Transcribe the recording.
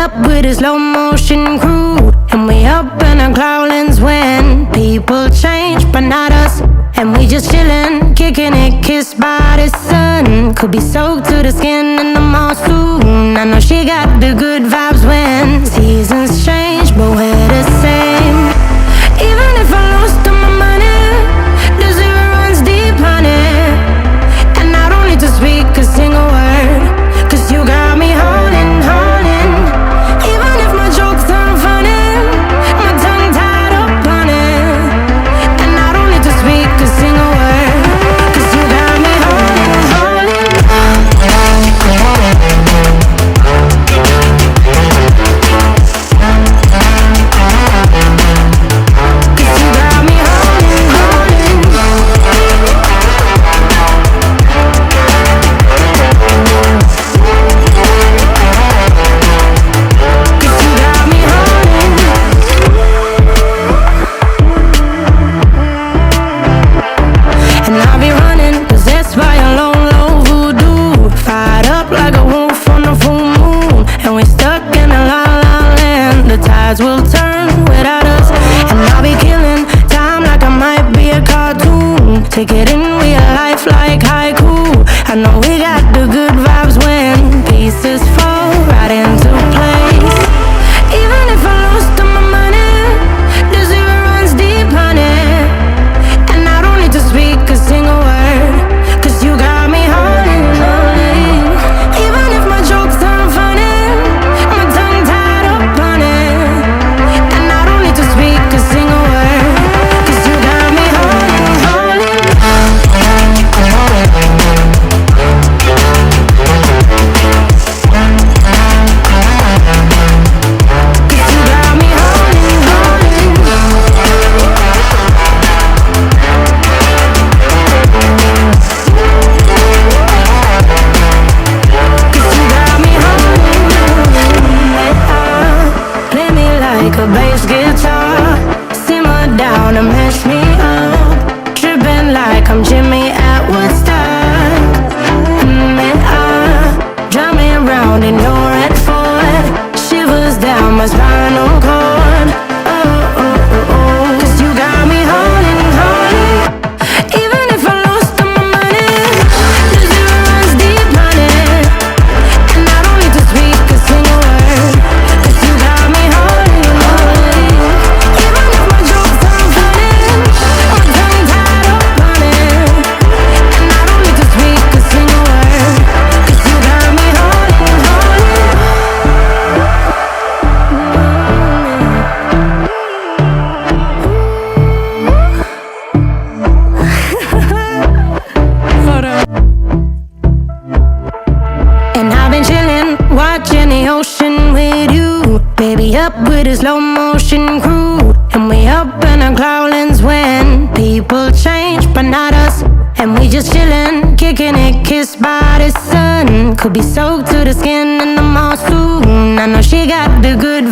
up with a slow motion crew, and we up in our growlings when people change, but not us. And we just chillin', kicking it, kissed by the sun. Could be soaked to the skin in the mall soon. I know she got the good vibes when seasons change, but we're the same. Even if I lost all my money, the zero runs deep, honey. And I don't need to speak a single word, 'cause you got me holding, holding. Even if my jokes aren't funny, my tongue tied up on it. And I don't need to speak a single word, 'cause you got me holding, holding. 'Cause you got me holding, holding. Cause you got me holding. And I'll be running, possessed by a low, low voodoo. Fired up like a wolf on a full moon. And we're stuck in a la la land. The tides will turn without us. And I'll be killing time like I might be a cartoon. Take it in real life like haiku. I know we got the good vibes when pieces fall right into place. Even if I lost all my money, the zero runs deep, honey. And I don't need to speak a single word, 'cause you got me holding, holding. Even if my jokes aren't funny, my tongue tied up on it. And I don't need to speak a single word, 'cause you got me holding, holding. 'Cause you got me holding, holding. Cause you got me holding. Play me like a bass guitar, simmer down and mash me up. Tripping like I'm Jimmy at Woodstock. Drive me around in your red Ford, shivers down my spinal cord. Oh, oh, oh, oh. 'Cause you got me holding, holding. Even if I lost all my money, the zero runs deep, honey. And I don't need to speak a single word, 'cause you got me holding, holding. Even if my jokes aren't funny, my tongue tied up on it. And I don't need to speak a single word, 'cause you got me holding, holding. And I've been chillin', watching the ocean with you. Baby, up with a slow motion crew. And we up in our growlings when people change, but not us. And we just chillin', kicking it, kissed by the sun. Could be soaked to the skin in the mall soon. I know she got the good